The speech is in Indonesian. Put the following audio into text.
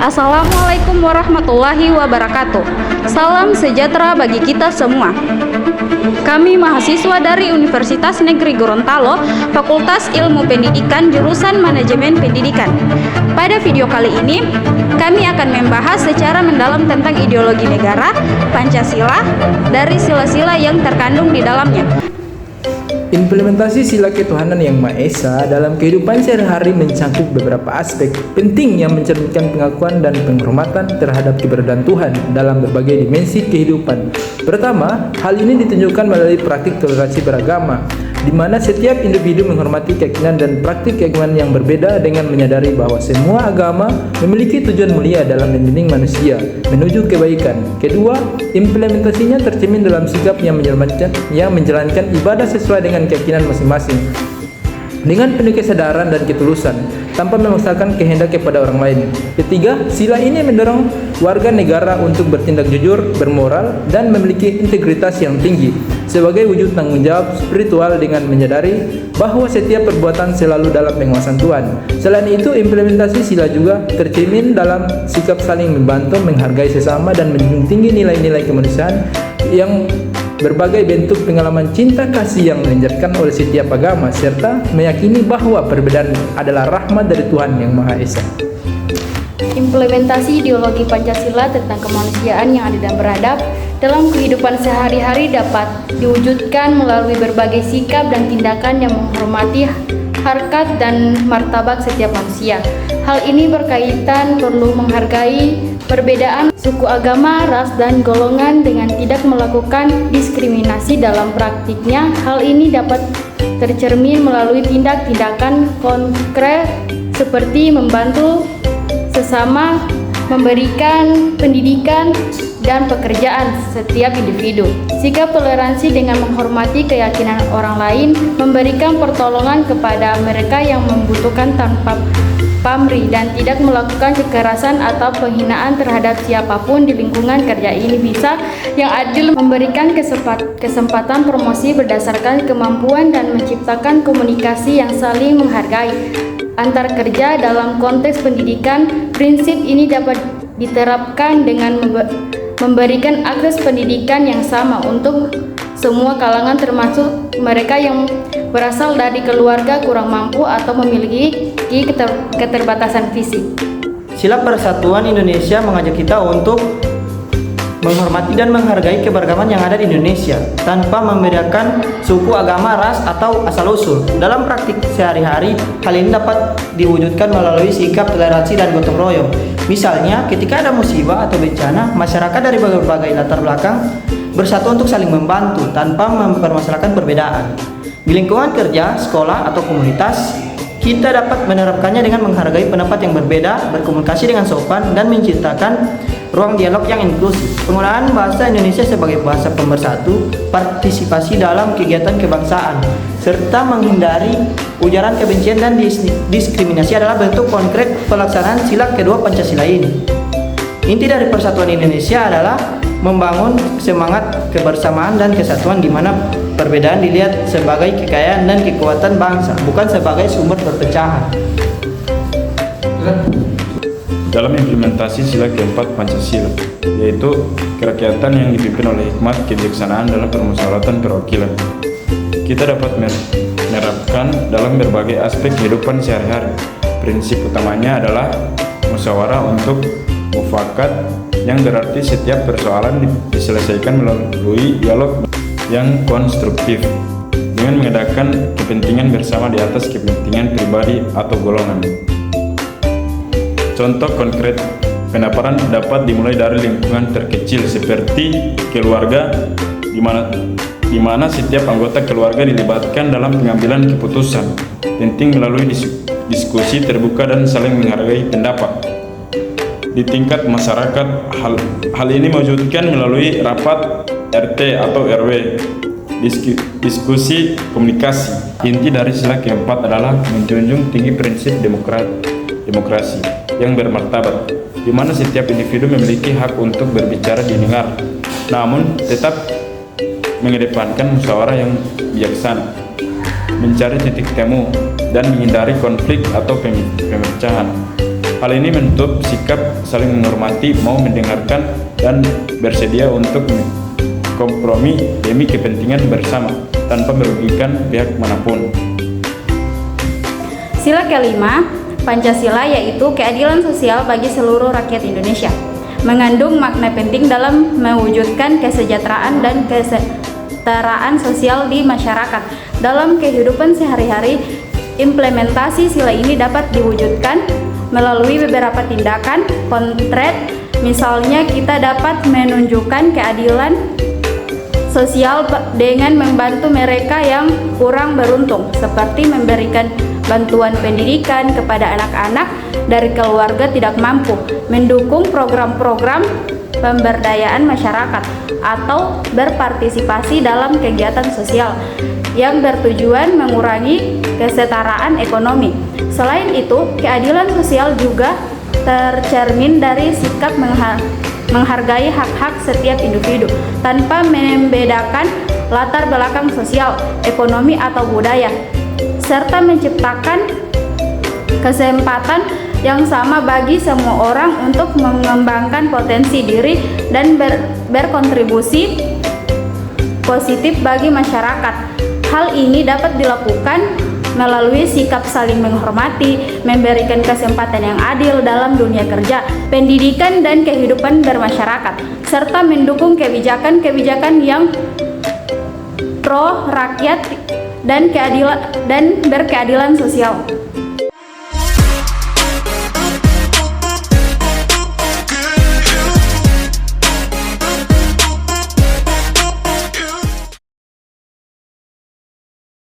Assalamualaikum warahmatullahi wabarakatuh. Salam sejahtera bagi kita semua. Kami mahasiswa dari Universitas Negeri Gorontalo, Fakultas Ilmu Pendidikan, jurusan Manajemen Pendidikan. Pada video kali ini, kami akan membahas secara mendalam tentang ideologi negara, Pancasila, dari sila-sila yang terkandung di dalamnya. Implementasi sila ketuhanan yang Maha Esa dalam kehidupan sehari-hari mencangkup beberapa aspek penting yang mencerminkan pengakuan dan penghormatan terhadap keberadaan Tuhan dalam berbagai dimensi kehidupan. Pertama, hal ini ditunjukkan melalui praktik toleransi beragama, di mana setiap individu menghormati keyakinan dan praktik keagamaan yang berbeda dengan menyadari bahwa semua agama memiliki tujuan mulia dalam membimbing manusia menuju kebaikan. Kedua, implementasinya tercermin dalam sikap yang menjalankan ibadah sesuai dengan keyakinan masing-masing dengan penuh kesadaran dan ketulusan tanpa memaksakan kehendak kepada orang lain. Ketiga, sila ini mendorong warga negara untuk bertindak jujur, bermoral, dan memiliki integritas yang tinggi sebagai wujud tanggung jawab spiritual dengan menyadari bahwa setiap perbuatan selalu dalam pengawasan Tuhan. Selain itu, implementasi sila juga tercermin dalam sikap saling membantu, menghargai sesama, dan menjunjung tinggi nilai-nilai kemanusiaan yang berbagai bentuk pengalaman cinta kasih yang diajarkan oleh setiap agama, serta meyakini bahwa perbedaan adalah rahmat dari Tuhan yang Maha Esa. Implementasi ideologi Pancasila tentang kemanusiaan yang adil dan beradab dalam kehidupan sehari-hari dapat diwujudkan melalui berbagai sikap dan tindakan yang menghormati harkat dan martabat setiap manusia. Hal ini berkaitan perlu menghargai perbedaan suku, agama, ras, dan golongan dengan tidak melakukan diskriminasi dalam praktiknya. Hal ini dapat tercermin melalui tindak-tindakan konkret seperti membantu sesama, memberikan pendidikan dan pekerjaan setiap individu. Sikap toleransi dengan menghormati keyakinan orang lain, memberikan pertolongan kepada mereka yang membutuhkan tanpa pamrih, dan tidak melakukan kekerasan atau penghinaan terhadap siapapun di lingkungan kerja ini bisa yang adil, memberikan kesempatan promosi berdasarkan kemampuan dan menciptakan komunikasi yang saling menghargai antar kerja dalam konteks pendidikan. Prinsip ini dapat diterapkan dengan memberikan akses pendidikan yang sama untuk semua kalangan, termasuk mereka yang berasal dari keluarga kurang mampu atau memiliki keterbatasan fisik. Sila Persatuan Indonesia mengajak kita untuk menghormati dan menghargai keberagaman yang ada di Indonesia tanpa membedakan suku, agama, ras, atau asal-usul. Dalam praktik sehari-hari, hal ini dapat diwujudkan melalui sikap toleransi dan gotong royong. Misalnya, ketika ada musibah atau bencana, masyarakat dari berbagai latar belakang bersatu untuk saling membantu tanpa mempermasalahkan perbedaan. Di lingkungan kerja, sekolah, atau komunitas, kita dapat menerapkannya dengan menghargai pendapat yang berbeda, berkomunikasi dengan sopan, dan menciptakan ruang dialog yang inklusif. Penggunaan bahasa Indonesia sebagai bahasa pemersatu, partisipasi dalam kegiatan kebangsaan, serta menghindari ujaran kebencian dan diskriminasi adalah bentuk konkret pelaksanaan sila kedua Pancasila ini. Inti dari Persatuan Indonesia adalah membangun semangat kebersamaan dan kesatuan, di mana perbedaan dilihat sebagai kekayaan dan kekuatan bangsa, bukan sebagai sumber perpecahan. Dalam implementasi sila keempat Pancasila, yaitu kerakyatan yang dipimpin oleh hikmat kebijaksanaan dalam permusyawaratan perwakilan, kita dapat menerapkan dalam berbagai aspek kehidupan sehari-hari. Prinsip utamanya adalah musyawarah untuk mufakat, yang berarti setiap persoalan diselesaikan melalui dialog yang konstruktif dengan mengedepankan kepentingan bersama di atas kepentingan pribadi atau golongan. Contoh konkret pendaparan dapat dimulai dari lingkungan terkecil seperti keluarga, di mana setiap anggota keluarga dilibatkan dalam pengambilan keputusan penting melalui diskusi terbuka dan saling menghargai pendapat. Di tingkat masyarakat, hal ini mewujudkan melalui rapat RT atau RW, diskusi, komunikasi. Inti dari sila keempat adalah menjunjung tinggi prinsip demokrasi yang bermartabat, di mana setiap individu memiliki hak untuk berbicara didengar, namun tetap mengedepankan musyawarah yang bijaksana, mencari titik temu, dan menghindari konflik atau pemecahan. Hal ini menutup sikap saling menghormati, mau mendengarkan, dan bersedia untuk kompromi demi kepentingan bersama tanpa merugikan pihak manapun. Sila kelima, Pancasila, yaitu keadilan sosial bagi seluruh rakyat Indonesia, mengandung makna penting dalam mewujudkan kesejahteraan dan kesetaraan sosial di masyarakat. Dalam kehidupan sehari-hari, implementasi sila ini dapat diwujudkan melalui beberapa tindakan konkret. Misalnya, kita dapat menunjukkan keadilan sosial dengan membantu mereka yang kurang beruntung, seperti memberikan bantuan pendidikan kepada anak-anak dari keluarga tidak mampu, mendukung program-program pemberdayaan masyarakat, atau berpartisipasi dalam kegiatan sosial yang bertujuan mengurangi kesetaraan ekonomi. Selain itu, keadilan sosial juga tercermin dari sikap menghargai hak-hak setiap individu tanpa membedakan latar belakang sosial, ekonomi, atau budaya, serta menciptakan kesempatan yang sama bagi semua orang untuk mengembangkan potensi diri dan berkontribusi positif bagi masyarakat. Hal ini dapat dilakukan melalui sikap saling menghormati, memberikan kesempatan yang adil dalam dunia kerja, pendidikan, dan kehidupan bermasyarakat, serta mendukung kebijakan-kebijakan yang pro rakyat dan berkeadilan sosial.